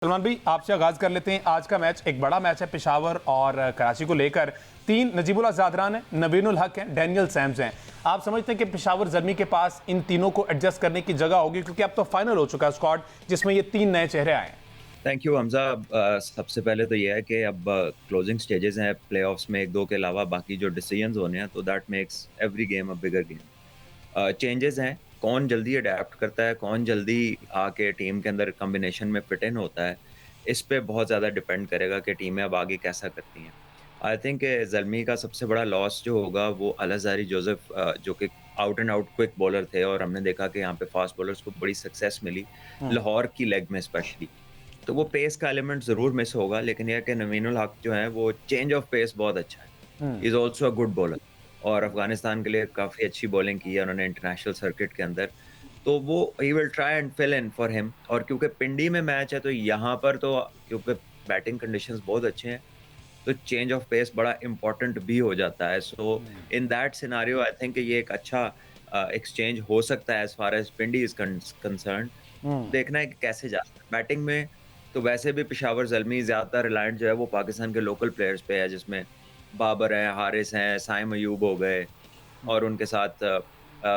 सलमान भाई, आपसे आगाज कर लेते हैं। आज का मैच एक बड़ा मैच है पेशावर और कराची को लेकर। 3 नजीबुल्लाह ज़ादरान है, नवीनुल हक हैं, डैनियल सैम्स हैं। आप समझते हैं कि पेशावर ज़ल्मी के पास इन तीनों को एडजस्ट करने की जगह होगी, क्योंकि अब तो फाइनल हो चुका है स्क्वाड जिसमें ये 3 नए चेहरे आए हैं। Thank you Hamza. सबसे पहले तो ये है कि अब क्लोजिंग स्टेजेस हैं प्लेऑफ्स में, एक दो के अलावा बाकी जो डिसीजंस होने हैं, तो that makes every game a bigger game. Changes हैं, कौन जल्दी अडेप्ट करता है, कौन जल्दी आके टीम के अंदर कॉम्बिनेशन में फिट इन होता है, इस पे बहुत ज़्यादा डिपेंड करेगा कि टीमें अब आगे कैसा करती हैं। आई थिंक ज़ल्मी का सबसे बड़ा लॉस जो होगा वो अल हज़ारी जोसेफ, जो कि out and out quick bowler थे, और हमने देखा कि यहाँ पे फास्ट बॉलर्स को बड़ी सक्सेस मिली, लाहौर की लेग में स्पेशली। तो वो पेस का एलिमेंट ज़रूर मिस होगा, लेकिन ये है कि नवीनुल हक जो है वो चेंज ऑफ पेस बहुत अच्छा है। He is also a good bowler, और अफ़गानिस्तान के लिए काफ़ी अच्छी बॉलिंग की है उन्होंने इंटरनेशनल सर्किट के अंदर। तो वो he will try and fill in for him, और क्योंकि पिंडी में मैच है तो यहाँ पर तो क्योंकि बैटिंग कंडीशंस बहुत अच्छे हैं, तो चेंज ऑफ पेस बड़ा इम्पोर्टेंट भी हो जाता है। So in that scenario I think ये एक अच्छा एक्सचेंज हो सकता है as far as Pindi is concerned. देखना है कि कैसे जाता है। बैटिंग में तो वैसे भी पेशावर ज़ल्मी ज़्यादातर रिलायंट जो है वो पाकिस्तान के लोकल प्लेयर्स पे है, जिसमें बाबर हैं, हारिस हैं, साइम अयूब हो गए, और उनके साथ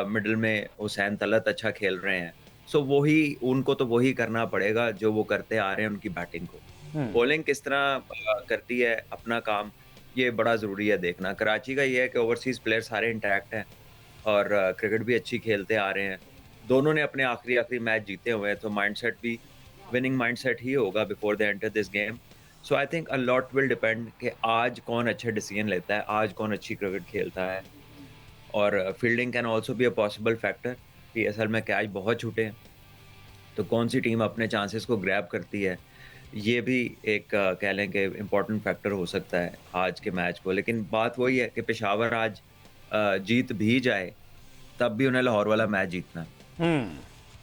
मिडल में हुसैन तलत अच्छा खेल रहे हैं। सो वही उनको तो वही करना पड़ेगा जो वो करते आ रहे हैं उनकी बैटिंग को। बॉलिंग किस तरह करती है अपना काम, ये बड़ा ज़रूरी है देखना। कराची का ये है कि ओवरसीज़ प्लेयर सारे इंटैक्ट हैं, और क्रिकेट भी अच्छी खेलते आ रहे हैं। दोनों ने अपने आखिरी मैच जीते हुए हैं, तो माइंडसेट भी विनिंग माइंडसेट ही होगा before they enter this game. So I think a lot will depend कि आज कौन अच्छे डिसीजन लेता है, आज कौन अच्छी क्रिकेट खेलता है। और fielding can also be a possible factor. PSL में कैच बहुत छूटे हैं, तो कौन-सी टीम अपने चांसेस को ग्रैब करती है, ये भी एक कह लें कि इम्पोर्टेंट फैक्टर हो सकता है आज के मैच को। लेकिन बात वही है कि पेशावर आज जीत भी जाए, तब भी उन्हें लाहौर वाला मैच जीतना है।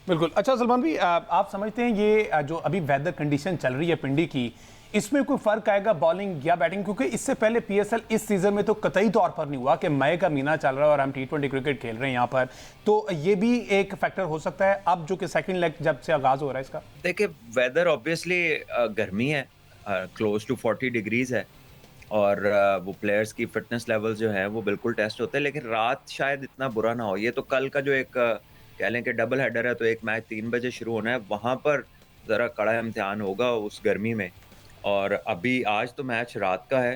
बिल्कुल। अच्छा सलमान भाई, आप समझते हैं ये जो अभी वेदर कंडीशन चल रही है पिंडी की, इसमें कोई फर्क आएगा बॉलिंग या बैटिंग? क्योंकि इससे पहले पीएसएल इस सीजन में तो कतई तौर पर नहीं हुआ कि मई का महीना चल रहा है और हम टी20 क्रिकेट खेल रहे हैं यहाँ पर, तो ये भी एक फैक्टर हो सकता है अब जो कि सेकंड लेग जब से आगाज हो रहा है इसका। देखिए, वेदर ऑब्वियसली गर्मी है, क्लोज टू 40 डिग्रीज़ है, और वो प्लेयर्स की फिटनेस लेवल्स जो हैं वो बिल्कुल टेस्ट होते हैं, लेकिन रात शायद इतना बुरा ना हो। ये तो कल का जो एक कह लें कि डबल हेडर है, तो एक मैच 3 बजे शुरू होना है, वहाँ पर ज़रा कड़ा इम्तिहान होगा उस गर्मी में। और अभी आज तो मैच रात का है,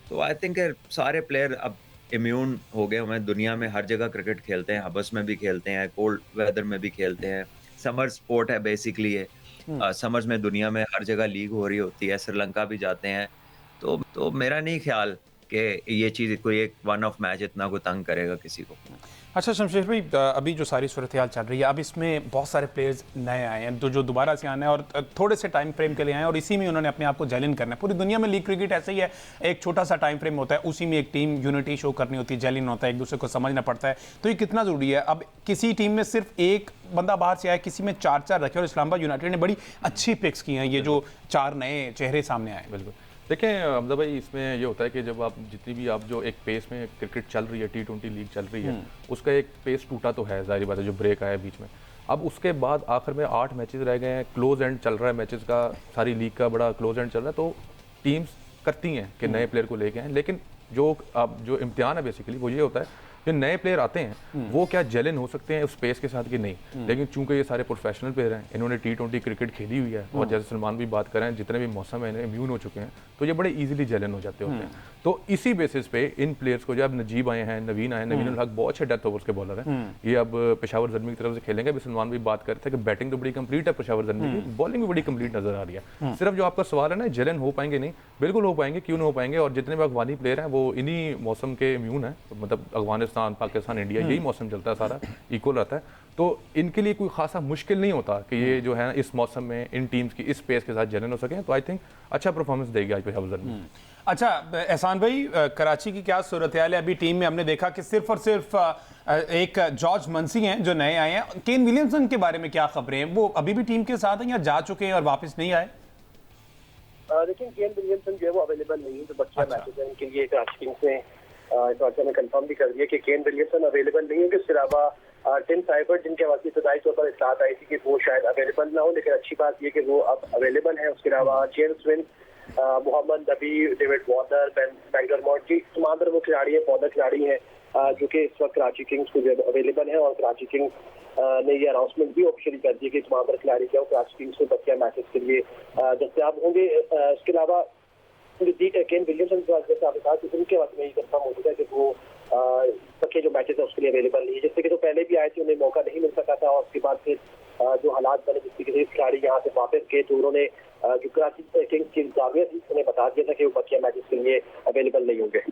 तो आई थिंक सारे प्लेयर अब इम्यून हो गए हुए हैं। दुनिया में हर जगह क्रिकेट खेलते हैं, हबस में भी खेलते हैं, कोल्ड वेदर में भी खेलते हैं। समर स्पोर्ट है बेसिकली ये। समर्स में दुनिया में हर जगह लीग हो रही होती है, श्रीलंका भी जाते हैं। तो मेरा नहीं ख्याल कि ये चीज़ कोई एक वन ऑफ मैच इतना कोई तंग करेगा किसी को। अच्छा शमशेर भाई, अभी जो सारी सूरत हाल चल रही है, अब इसमें बहुत सारे प्लेयर्स नए आए हैं तो जो दोबारा से आना है और थोड़े से टाइम फ्रेम के लिए आए हैं, और इसी में उन्होंने अपने आप को जेलिन करना है। पूरी दुनिया में लीग क्रिकेट ऐसे ही है, एक छोटा सा टाइम फ्रेम होता है, उसी में एक टीम यूनिटी शो करनी होती है, जेलिन होता है, एक दूसरे को समझना पड़ता है। तो ये कितना ज़रूरी है? अब किसी टीम में सिर्फ एक बंदा बाहर से आया, किसी में 4-4 रखे, और इस्लामाबाद यूनाइटेड ने बड़ी अच्छी पिक्स की हैं, ये जो 4 नए चेहरे सामने आए। बिल्कुल। देखें हमजा भाई, इसमें ये होता है कि जब आप जितनी भी आप जो एक पेस में क्रिकेट चल रही है, टी20 लीग चल रही है, उसका एक पेस टूटा तो है, ज़ाहिर बात है, जो ब्रेक आया बीच में। अब उसके बाद आखिर में 8 मैचेस रह गए हैं, क्लोज एंड चल रहा है मैचेस का, सारी लीग का बड़ा क्लोज एंड चल रहा है, तो टीम्स करती हैं कि नए प्लेयर को लेके आएँ, लेकिन जो अब जो इम्तिहान है बेसिकली वो ये होता है, जो नए प्लेयर आते हैं वो क्या जेलिन हो सकते हैं उस पेस के साथ कि नहीं। लेकिन चूंकि ये सारे प्रोफेशनल प्लेयर हैं, इन्होंने टी20 क्रिकेट खेली हुई है, और जैसे सलमान भी बात कर रहे हैं, जितने भी मौसम है इन्हें इम्यून हो चुके हैं, तो ये बड़े इजीली जेलिन हो जाते होते हैं। तो इसी बेसिस पे इन प्लेयर्स को, जब नजीब आए हैं, नवीन आए हैं, नवीन उल हक बहुत अच्छे डेथ ओवर्स के बॉलर हैं, ये अब पेशावर ज़ल्मी की तरफ से खेलेंगे। अभी सलमान भी बात कर रहे थे कि बैटिंग तो बड़ी कंप्लीट है पेशावर ज़ल्मी की, बॉलिंग भी बड़ी कंप्लीट नजर आ रही है। सिर्फ जो आपका सवाल है ना, जेलिन हो पाएंगे नहीं, बिल्कुल हो पाएंगे, क्यों नहीं हो पाएंगे। और जितने भी अफगानी प्लेयर हैं वो इन्हीं मौसम के इम्यून है, मतलब अफगानिस्तान, पाकिस्तान, इंडिया, यही मौसम चलता है, सारा इक्वल रहता है। तो इनके लिए कोई खासा मुश्किल नहीं होता कि ये जो है इस मौसम में इन टीम्स की इस पेस के साथ जेलिन हो सके। तो आई थिंक अच्छा परफॉर्मेंस देगी आज पेशावर ज़ल्मी। अच्छा एहसान भाई, कराची की क्या सूरत हाल है? अभी टीम में हमने देखा कि सिर्फ और सिर्फ एक जॉर्ज मंसी हैं जो नए आए हैं। केन विलियमसन के बारे में क्या खबरें हैं? वो अभी भी टीम के साथ हैं या जा चुके हैं और वापस नहीं आए? लेकिन केन विलियमसन जो है वो अवेलेबल नहीं है, जो बच्चे मैचेस हैं उनके लिए कराची किंग्स ने ने कंफर्म भी कर दिया कि केन विलियमसन अवेलेबल नहीं है। इसके अलावा टिम साइफर्ट जिनके वक्त इब्तदाई तौर पर इत्तलात आई थी कि वो शायद अवेलेबल ना हो, लेकिन अच्छी बात ये कि वो अब अवेलेबल है। उसके अलावा जेम्स विन, मोहम्मद नबी, डेविड वार्नर, बेन मैकडरमॉट जी तमाम तरह वो खिलाड़ी है, पौधा खिलाड़ी है जो कि इस वक्त कराची किंग्स को जो अवेलेबल है। और कराची किंग्स ने ये अनाउंसमेंट भी ऑफिशियली कर दी कि तमाम तरह खिलाड़ी जो कराची किंग्स में बकिया मैचेस के लिए दस्तयाब होंगे। इसके अलावा केन विलियमसन जैसे आपने कहा कि उनके वक्त में ये कंफर्म हो चुका है कि वो बकिया जो मैचेस है उसके लिए अवेलेबल नहीं है, जिससे कि तो पहले भी आए थे उन्हें मौका नहीं मिल सका था। और उसके बाद फिर जो हालात बने जिससे कि खिलाड़ी यहाँ से वापस गए तो उन्होंने जो कराची किंग्स की इंतजामिया थी उन्हें बता दिया था कि वो बकिया मैचेस के लिए अवेलेबल नहीं होंगे।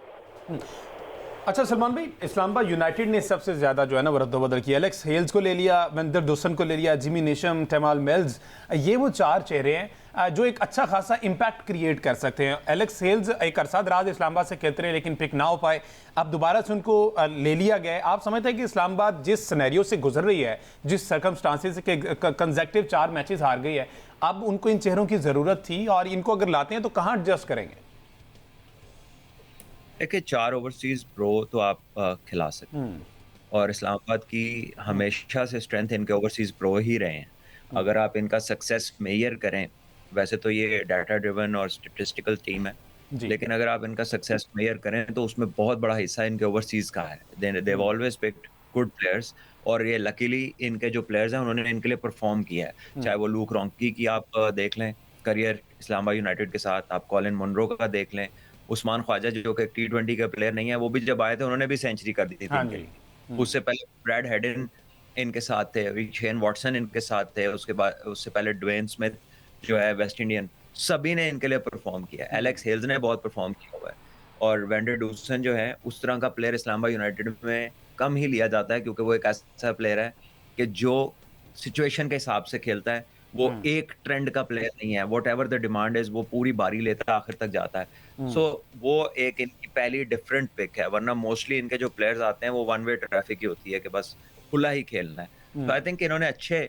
अच्छा सलमान भाई, इस्लामाबाद यूनाइटेड ने सबसे ज़्यादा जो है ना वो रद्दोबदल किया। एलेक्स हेल्स को ले लिया, वेंदर डोसन को ले लिया, जिमी नेशम, टेमाल मेल्स, ये वो 4 चेहरे हैं जो एक अच्छा खासा इम्पैक्ट क्रिएट कर सकते हैं। एलेक्स हेल्स एक अरसा दराज इस्लामाबाद से खेलते रहे लेकिन पिक ना हो पाए, अब दोबारा से उनको ले लिया गया है। आप समझते हैं कि इस्लामाबाद जिस सिनेरियो से गुजर रही है, जिस सर्कमस्टांसेस के कंसेक्टिव 4 मैचेस हार गई है, अब उनको इन चेहरों की ज़रूरत थी और इनको अगर लाते हैं तो कहाँ एडजस्ट करेंगे? देखिए 4 ओवरसीज प्रो तो आप खिला सकते हैं और इस्लामाबाद की हमेशा से स्ट्रेंथ इनके ओवरसीज प्रो ही रहे हैं। अगर आप इनका सक्सेस मेजर करें, वैसे तो ये डाटा ड्रिवन और स्टैटिस्टिकल टीम है, लेकिन अगर आप इनका सक्सेस मेजर करें तो उसमें बहुत बड़ा हिस्सा इनके ओवरसीज का है। They have always picked good players और ये लकीली इनके जो प्लेयर्स हैं उन्होंने इनके लिए परफॉर्म किया है। चाहे वो लूक रॉन्की की आप देख लें करियर इस्लामाबाद यूनाइटेड के साथ, आप कॉलिन मुनरो का देख लें, उस्मान ख्वाजा जो कि T20 के प्लेयर नहीं है, वो भी जब आए थे उन्होंने भी सेंचुरी कर दी थी इनके लिए। उससे पहले ब्रैड हेडन इनके साथ थे, अभी शेन वॉटसन इनके साथ थे, उसके बाद उससे पहले ड्वेन स्मिथ जो है वेस्ट इंडियन, सभी ने इनके लिए परफॉर्म किया। एलेक्स हेल्स ने बहुत परफॉर्म किया हुआ है और वेंडर डूसन जो है उस तरह का प्लेयर इस्लामाबाद यूनाइटेड में कम ही लिया जाता है, क्योंकि वो एक ऐसा प्लेयर है कि जो सिचुएशन के हिसाब से खेलता है। वो एक ट्रेंड का प्लेयर नहीं है, what ever the demand is वो पूरी बारी लेता है, आखिर तक जाता है। सो वो एक इनकी पहली डिफरेंट पिक है, वरना मोस्टली इनके जो प्लेयर्स आते हैं वो वन वे ट्रैफिक ही होती है कि बस खुला ही खेलना है। तो आई थिंक इन्होंने अच्छे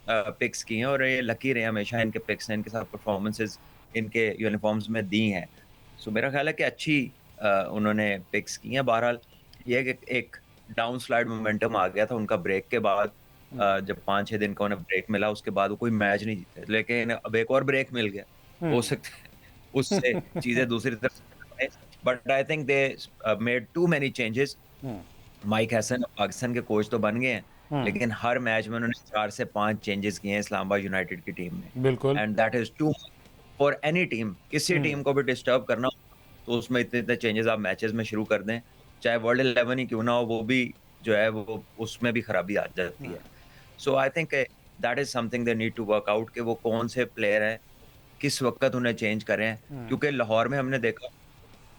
पिक्स किए हैं और ये लकी रहे हमेशा इनके पिक्स ने इनके साथ परफॉर्मेंसेज इनके यूनिफॉर्म्स में दी हैं। सो मेरा ख्याल है कि अच्छी उन्होंने पिक्स की हैं। बहरहाल ये कि एक डाउन स्लाइड मोमेंटम आ गया था उनका ब्रेक के बाद, जब 5-6 दिन का उन्हें ब्रेक मिला, उसके बाद वो कोई मैच नहीं जीते, लेकिन अब एक और ब्रेक मिल गया, हो सकता है उससे चीजें दूसरी तरफ। But I think they made too many changes. Mike Hesson Pakistan के कोच तो बन गए हैं, लेकिन हर मैच में उन्होंने 4 से 5 चेंजेस किए हैं इस्लामाबाद यूनाइटेड की टीम में। बिल्कुल, and that is true for any team. किसी टीम को भी डिस्टर्ब करना हो तो उसमें इतने चेंजेस आप मैचेस में शुरू कर दें, चाहे वर्ल्ड 11 ही क्यों ना हो, वो भी जो है वो उसमें भी खराबी आ जाती है। So I think that is something they need to work out कि वो कौन से प्लेयर हैं, किस वक्त उन्हें चेंज करें। क्योंकि लाहौर में हमने देखा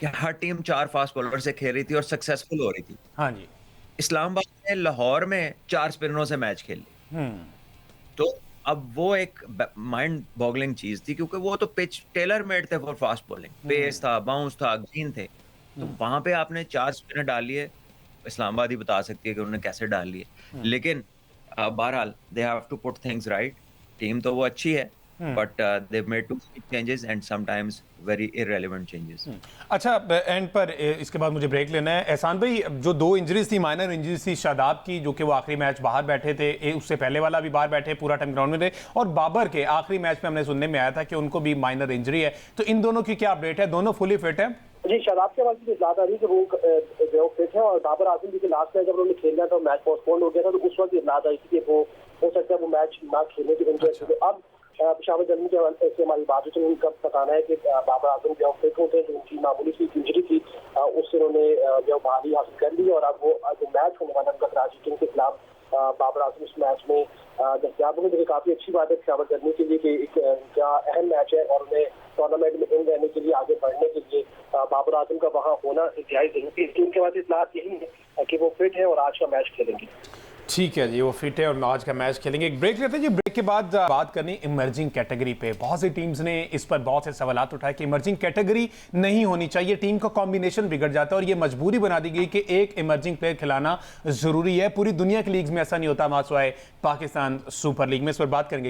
कि हर टीम 4 फास्ट बॉलर से खेल रही थी और सक्सेसफुल हो रही थी। हाँ जी। इस्लामाबाद ने लाहौर में 4 स्पिनरों से मैच खेल ली, तो अब वो एक माइंड बॉगलिंग चीज थी, क्योंकि वो तो पिच टेलर मेड थे फॉर फास्ट बॉलिंग, पेस था, बाउंस था, ग्रीन थे, तो वहां पे आपने 4 स्पिनर डाल लिए। इस्लामाबाद ही बता सकती है कि उन्होंने कैसे डाल लिए, लेकिन बहरहाल they have to put things right. Team तो वो अच्छी है, but they made two changes and sometimes very irrelevant changes. अच्छा, एंड पर इसके बाद मुझे ब्रेक लेना है। एहसान भाई, जो 2 इंजरीज थी, माइनर इंजरीज थी शादाब की, जो कि वो आखिरी मैच बाहर बैठे थे, उससे पहले वाला भी बाहर बैठे, पूरा टाइम ग्राउंड में थे, और बाबर के आखिरी मैच में हमने सुनने में आया था कि उनको भी माइनर इंजरी है, तो इन दोनों की क्या अपडेट है? दोनों फुली फिट है? जी, शादाब के बाद की इत्तलात आ रही है कि वो जो फिट है, और बाबर आजम जी के लास्ट मैच जब उन्होंने खेलना था मैच पोस्टपोन हो गया था, तो उस वक्त इत्तलात आई थी कि वो हो सकता है वो मैच ना खेलने की वजह से। अब पेशावर जर्मनी के हवाले से हमारी बात हुई, उनका बताना है कि बाबर आजम जो फिट होते हैं, जो उनकी मामूली सी इंजरी थी उससे उन्होंने जो बहाली हासिल कर ली, और अब वो जो मैच होने वाला उनका कराची किंग्स के खिलाफ बाबर आजम इस मैच में दस्तयाब होंगे। देखिए काफी अच्छी बात है पेशावर जर्मनी के लिए कि एक अहम मैच है और उन्हें टूर्नामेंट में इन रहने के लिए, आगे बढ़ने के लिए बाबर आजम का वहाँ होना इंतहाई जरूरी है। टीम के बाद इत्तलात यही है कि वो फिट है और आज का मैच खेलेंगे। ठीक है जी, वो फिट है और आज का मैच खेलेंगे। एक ब्रेक लेते हैं जी। ब्रेक के बाद बात करनी इमर्जिंग कैटेगरी पे। बहुत सी टीम्स ने इस पर बहुत से सवालात उठाए कि इमर्जिंग कैटेगरी नहीं होनी चाहिए, टीम का कॉम्बिनेशन बिगड़ जाता है, और ये मजबूरी बना दी गई कि एक इमर्जिंग प्लेयर खिलाना जरूरी है। पूरी दुनिया की लीग्स में ऐसा नहीं होता, मासवाए पाकिस्तान सुपर लीग में। इस पर बात करेंगे